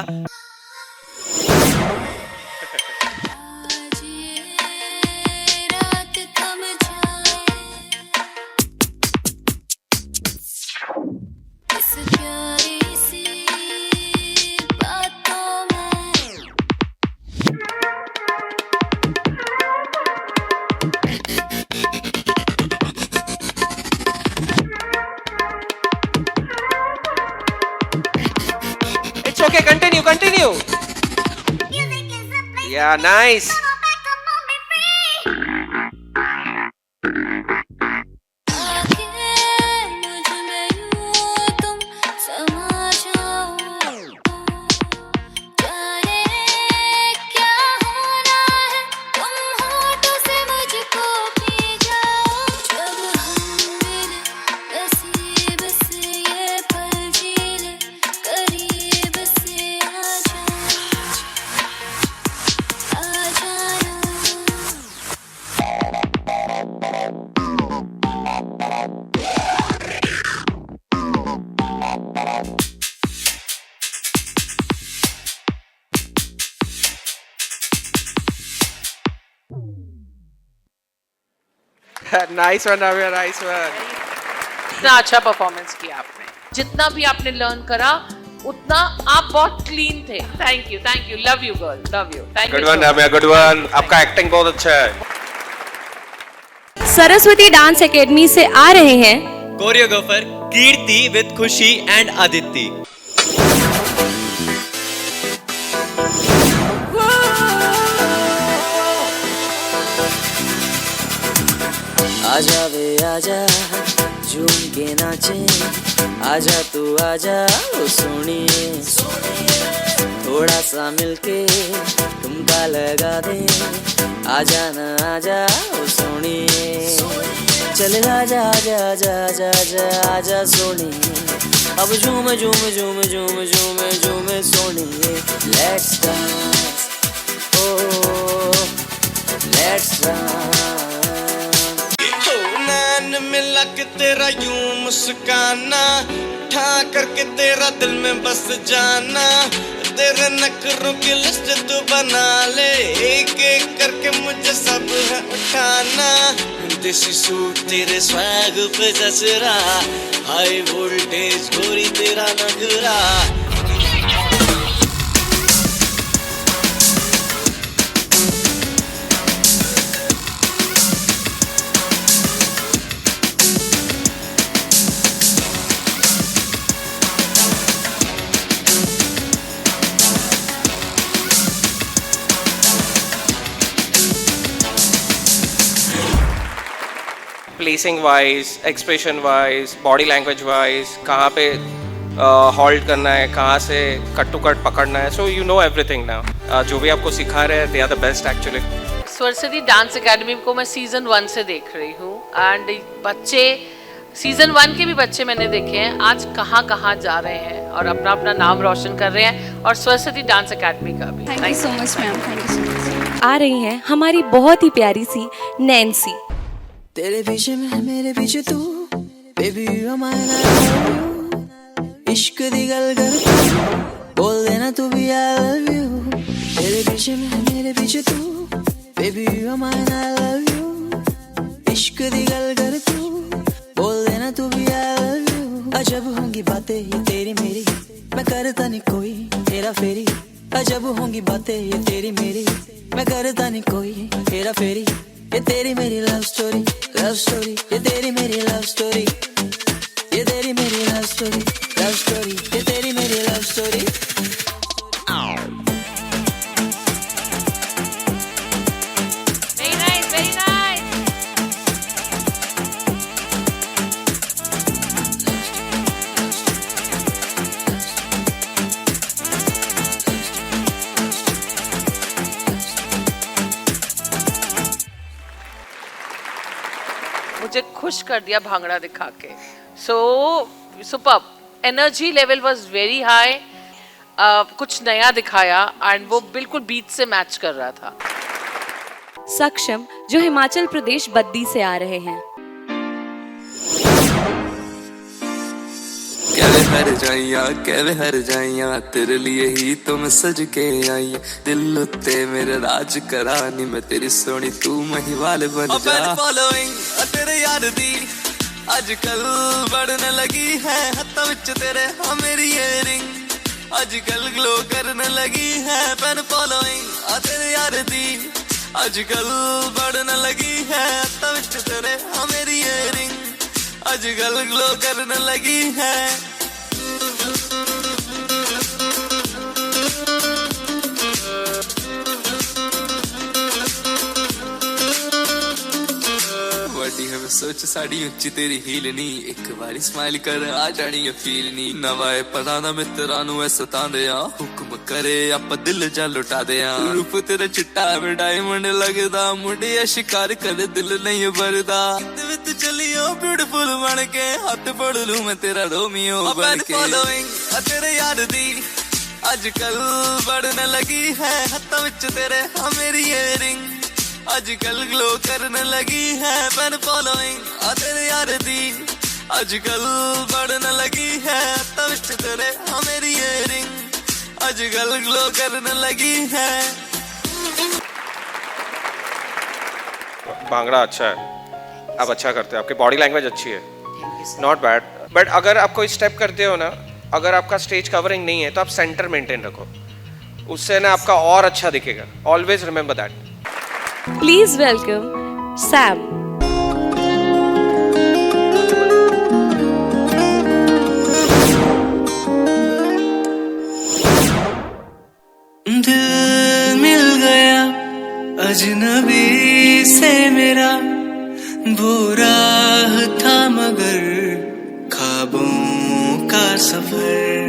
It's okay, continue. Yeah, nice. Nice one, Navya, nice one. इतना अच्छा performance किया आपने, जितना भी आपने लर्न करा उतना आप बहुत क्लीन थे। Thank you, love you girl, love you, thank you. Good one, Navya, good one. आपका एक्टिंग बहुत अच्छा है। सरस्वती डांस एकेडमी से आ रहे हैं कोरियोग्राफर कीर्ति विद खुशी एंड आदित्य। आजा वे आजा झूम के नाचे, आजा तू आजा ओ सोनिए, थोड़ा सा मिलके ठुमका लगा दे, आजा ना आजा ओ सोनिए, चल आजा आजा आजा आजा आजा आजा सोनिए, अब झूम झूम झूम झूम झूम झूम सोनिए, let's dance oh let's dance. नैन मिला के तेरा यूं मुस्काना, उठा करके तेरा दिल में बस जाना, तेरे नखरों की लिस्ट तू बना ले, एक एक करके मुझे सब है उठाना, देसी सूट तेरे स्वैग पे जच रहा, हाई वोल्टेज गोरी तेरा नगरा। Placing wise, expression wise, body language wise, कहाँ पे हॉल्ट करना है, कहाँ से कट टू कट पकड़ना है, so you know everything now. जो भी आपको सिखा रहे हैं, they are the best actually. Saraswati dance academy को मैं सीजन 1 से देख रही हूँ एंड बच्चे सीजन 1 के भी बच्चे मैंने देखे हैं, आज कहाँ कहाँ जा रहे हैं और अपना अपना नाम रोशन कर रहे हैं, और सरस्वती डांस एकेडमी का भी। Thank you so much ma'am, thank you so much. आ रही हैं हमारी बहुत ही प्यारी सी नैन्सी। तेरे पीछे मैं मेरे पीछे तू, बेबी यू आर माइन, इश्क दी गल कर बोल देना तू भी आई लव यू, तेरे पीछे मैं मेरे पीछे तू, baby you are mine I love you, इश्क दी गल कर तू बोल देना तू भी आई लव यू, अजब होंगी बातें ये तेरी मेरी, मैं करता नहीं कोई तेरा फेरी, अजब होंगी बातें ये तेरी मेरी, मैं करता नहीं कोई तेरा फेरी, ये तेरी मेरी लव स्टोरी, ये तेरी मेरी लव स्टोरी, ये तेरी मेरी लव स्टोरी, ये तेरी मेरी love story. Very nice, very nice. मुझे खुश कर दिया भांगड़ा दिखा के। So superb, energy level was very high, कुछ नया दिखाया एंड वो बिल्कुल बीट से मैच कर रहा था। सक्षम जो हिमाचल प्रदेश बद्दी से आ रहे हैं। कहवे हर जाइया तेरे लिए ही तुम सज के आई, दिल उत्ते मेरे राज करानी, मैं तेरी सोनी तू महिवाल बन जा। फॉलोइंग तेरे यार दी अजकल बढ़ने लगी है, हत्था विच तेरे हाँ मेरी इयरिंग अजकल ग्लो करने लगी है। फैन फॉलोइंग तेरे यार दी अजकल बढ़ने लगी है, हत्था विच तेरे हाँ मेरी इयरिंग अजकल ग्लो करने लगी है। वाटी है सोच साड़ी उच्ची तेरी हील नी, एक बारी स्माइल कर आ जानी है फील नी, नवाए पता ना मित्रा नु ऐ सता दे, हुक्म करे आप दिल जा लुटा दे। रूप तेरा चिट्टा में डायमंड लगदा, मुंडे शिकार कर दिल नहीं भरदा, विद चलियो ब्यूटीफुल बन के हाथ पड़ लूं मैं तेरा रोमियो बन के। फॉलोइंग तेरे यार दी अजकल बढ़ने लगी है, हत्था विच तेरे हाँ मेरी इयरिंग अजकल ग्लो करने लगी है। फैन फॉलोइंग तेरे यार दी अजकल बढ़ने लगी है, हत्था विच तेरे हाँ मेरी इयरिंग अजकल ग्लो करने लगी है। भांगड़ा अच्छा है, आप अच्छा करते हो, आपकी बॉडी लैंग्वेज अच्छी है, नॉट बैड। बट अगर आप कोई स्टेप करते हो ना, अगर आपका स्टेज कवरिंग नहीं है तो आप सेंटर मेंटेन रखो, उससे ना आपका और अच्छा दिखेगा। Always remember that. Please welcome Sam. दिल मिल गया अजनबी से मेरा, वो राह था मगर ख्वाबों का सफर,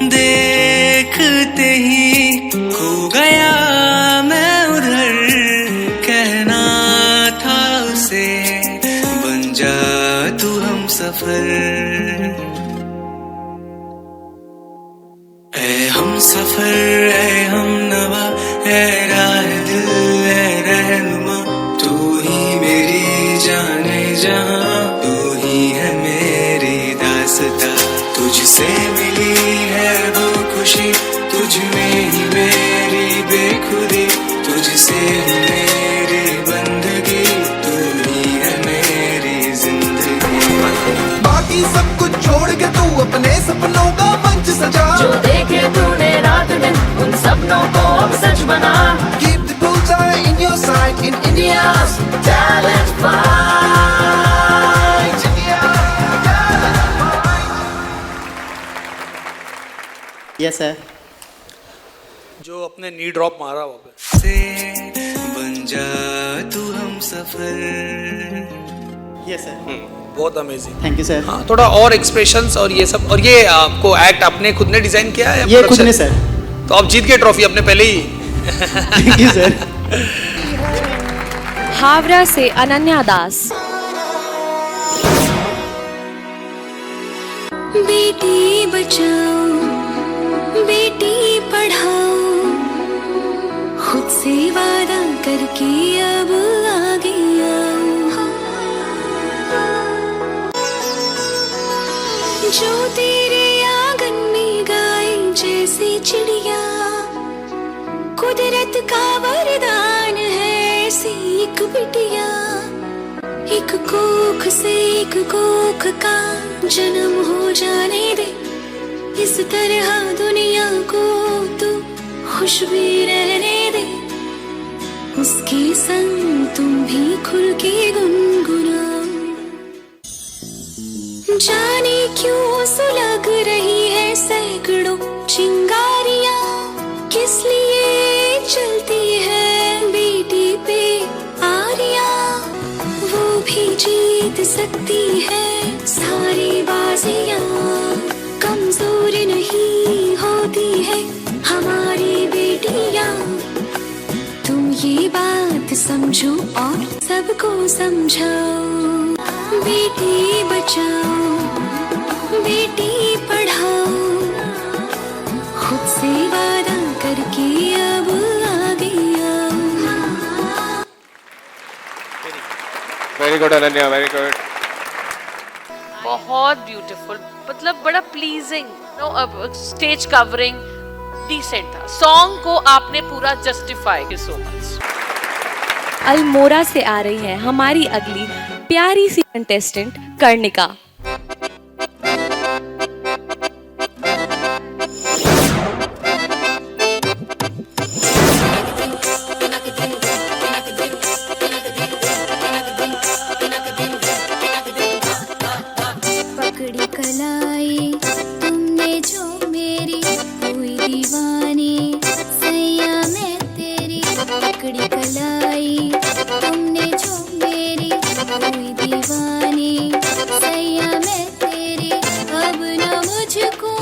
देखते ही खो गया मैं उधर, कहना था उसे बन जा तू हम सफर। ऐ हम सफर ऐ हम नवा ऐ राह दिल ऐ रहनुमा, तू ही मेरी जाने जहां, तू ही है मेरी दास्तां, तुझसे मिली है वो खुशी, तुझ में ही मेरी बेखुदी, तुझसे ही मेरी बंदगी, तू ही है मेरी जिंदगी। बाकी सब कुछ छोड़ के तू अपने सपनों का मंच सजा, जो देखे तूने रात दिन उन सपनों को अब सच बना। Keep the bullseye in your sight in India's talent fight. Yes sir. जो अपने नी ड्रॉप मारा वहाँ पे, से बन जा तू हम सफर। Yes sir. बहुत अमेजिंग, थैंक यू सर। हाँ, थोड़ा और एक्सप्रेशंस और ये सब। और ये आपको एक्ट आपने खुद ने डिजाइन किया है? ये खुद ने सर। तो आप जीत गए ट्रॉफी अपने पहले ही। Thank you sir. हावड़ा से अनन्या दास। बेटी बचाओ बेटी पढ़ाओ, खुद से वादा करके अब आगे आओ, जो तेरे आंगन में गाए जैसे चिड़िया, कुदरत का वरदान है ऐसी एक बिटिया, एक कोख से एक कोख का जन्म हो जाने दे, इस तरह दुनिया को तू खुश भी रहने दे, उसके संग तुम भी खुल के गुनगुनाओ। जाने क्यों सुलग रही है सैकड़ों चिंगारियां, किस लिए चलती है बेटी पे आरियां, वो भी जीत सकती है सारी बाजियां, कमजोर नहीं होती है हमारी बेटियां, तुम ये बात समझो और सबको समझाओ, बेटी बचाओ बेटी पढ़ाओ, खुद से वादा करके अब आ गया। Very good Ananya, very good. बहुत ब्यूटीफुल, मतलब बड़ा pleasing, no stage covering decent था। सॉन्ग को आपने पूरा जस्टिफाई सो मच। अल्मोड़ा से आ रही है हमारी अगली प्यारी सी कंटेस्टेंट कर्णिका। पकड़ी कलाई तुमने जो मेरी हुई दीवानी, सैया मैं तेरी। पकड़ी कलाई तुमने जो मेरी हुई दीवानी, सैया मैं तेरी। अब न मुझको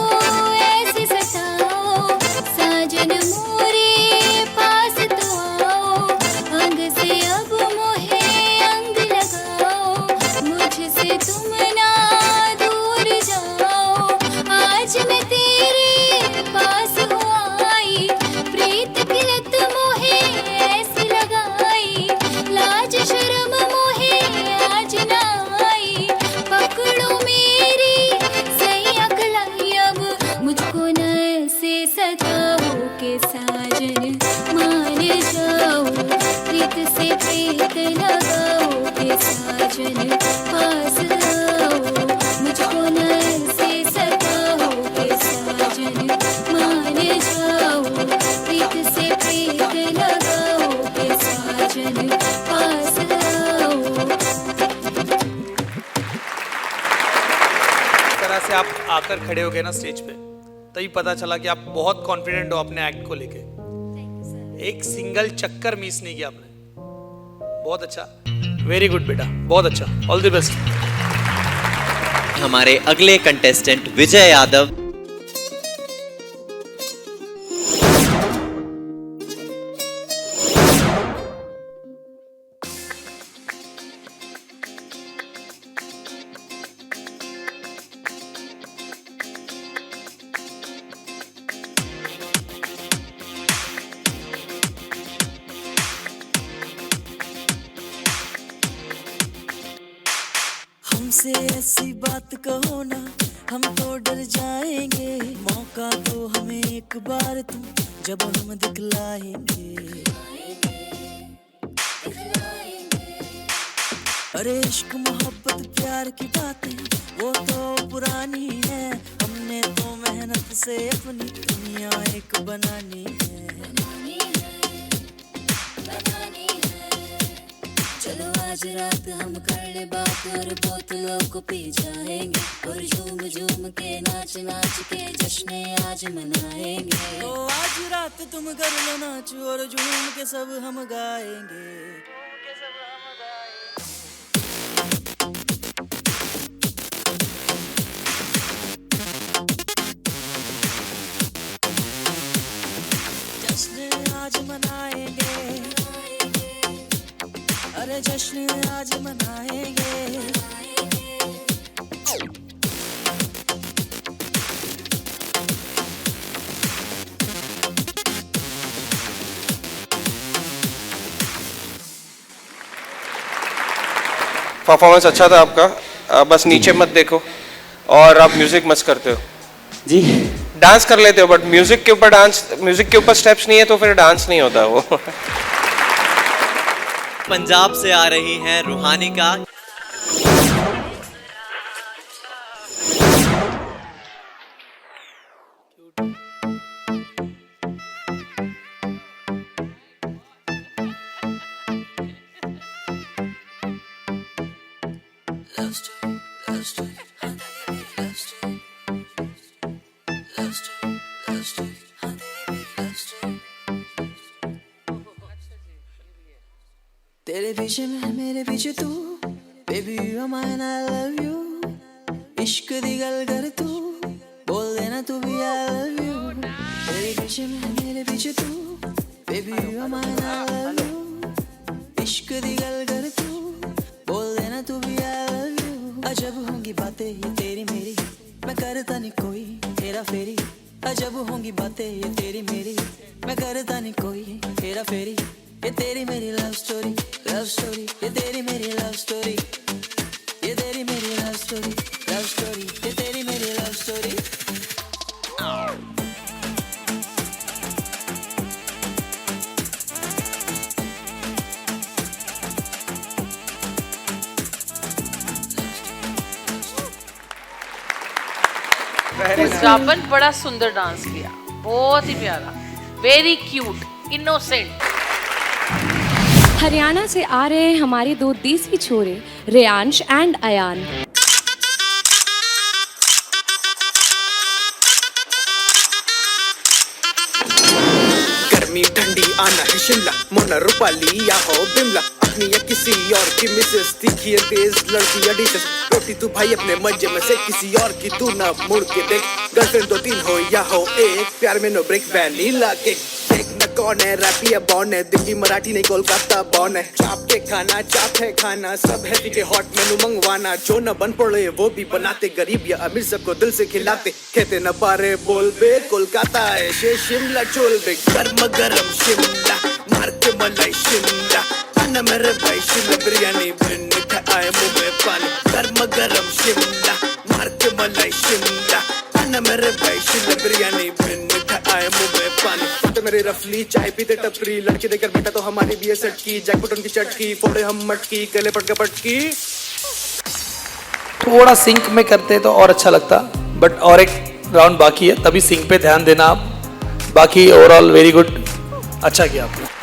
ऐसे सताओ, साजन मोरे पास तो आओ। अंग से अब मोहे अंग लगाओ, मुझसे तुम ना दूर जाओ। आज मैं तेरे पास हो आई, प्रीत की लत मोहे ऐसी लगाई। लाज शर्म मोहे आज ना आई, पकड़ो मेरी सैया कलाई। अब मुझको न ऐसे सताओ के साजन मान जाओ। प्रीत से प्रीत लगाओ के साजन पास आओ। मुझको न ऐसे सताओ के साजन मान जाओ। प्रीत से प्रीत लगाओ के साजन पास आओ। इस तरह से आप आकर खड़े हो गए ना स्टेज पे, तभी पता चला कि आप बहुत कॉन्फिडेंट हो अपने एक्ट को लेके। एक सिंगल चक्कर मिस नहीं किया आपने, बहुत अच्छा, वेरी गुड बेटा, बहुत अच्छा, ऑल द बेस्ट। हमारे अगले कंटेस्टेंट विजय यादव। हमसे ऐसी बात कहो ना, हम तो डर जाएंगे। मौका तो हमें एक बार तुम, जब हम दिखलाएंगे। अरे इश्क मोहब्बत प्यार की बातें वो तो पुरानी है। हमने तो मेहनत से अपनी दुनिया एक बनानी है। चलो आज रात हम कर ले बात और बोतलों को पी जाएंगे। और झूम झूम के नाच नाच के जश्न आज मनाएंगे। तो आज रात तुम कर लो नाच और झूम के सब हम गाएंगे। जश्न आज मनाएंगे, अरे जश्न आज मनाएंगे। परफॉर्मेंस अच्छा था आपका, बस नीचे मत देखो और आप म्यूजिक मत करते हो जी। डांस कर लेते हो बट म्यूजिक के ऊपर डांस, म्यूजिक के ऊपर स्टेप्स नहीं है तो फिर डांस नहीं होता वो। पंजाब से आ रही हैं रूहानिका। तेरे पीछे मैं मेरे पीछे तू, baby you are mine I love you. इश्क दी गल कर तू, बोल देना तू भी आई लव यू। तेरे पीछे मैं मेरे पीछे तू, baby you are mine I love you. इश्क दी गल कर तू, बोल देना तू भी आई लव यू। अजब होंगी बातें ये तेरी मेरी, करता नहीं कोई हेरा फेरी, अजब होंगी बातें ये तेरी मेरी, मैं करता नहीं कोई हेरा फेरी, ये तेरी मेरी लव स्टोरी, लव स्टोरी, ये तेरी मेरी लव स्टोरी, ये तेरी मेरी लव स्टोरी, लव स्टोरी, ये तेरी मेरी लव स्टोरी। जापन बड़ा सुंदर डांस किया, बहुत ही प्यारा, वेरी क्यूट, इनोसेंट। हरियाणा से आ रहे हैं हमारे दो देसी छोरे रेयांश एंड अयान। गर्मी ठंडी आना है शिमला, मोना रूपाली या हो बिमला, अपनी या किसी और की मिसेस, तीखी है तेज लड़की या डिशेस, रोटी तू भाई अपने मजे में से, किसी और की तू ना मुड़ के देख, गर्लफ्रेंड 2-3 हो या हो एक, प्यार में नो ब्रेक वैनिला केक, देख न कौन है रैप या बॉर्न है, दिल्ली मराठी नहीं कोलकाता बॉर्न है, चाप के खाना चाप है खाना, सब है के हॉट मेनू मंगवाना, जो न बन पड़े वो भी बनाते, गरीब या अमीर सबको दिल से खिलाते, कहते न पारे बोल बे कोलकाता है शे शिमला चोल बे, गर्म गरम शिमला मार के मलाई शिमला, खाना मेरे भाई शिमला बिरयानी बिन आए मुंह में पानी, गर्म गरम शिमला मार के मलाई शिमला, खाना मेरे भाई शिमला बिरयानी बिन आए मुंह में पानी, तो मेरी रफली चाय पीते टपरी, लड़के देकर बेटा तो हमारी भी है सटकी, जैकपॉट उनकी चटकी, फोड़े हम मटकी, गले पटके पटकी। थोड़ा सिंक में करते तो और अच्छा लगता, बट और एक राउंड बाकी है, तभी सिंक पे ध्यान देना आप, बाकी ओवरऑल वेरी गुड, अच्छा किया आपने।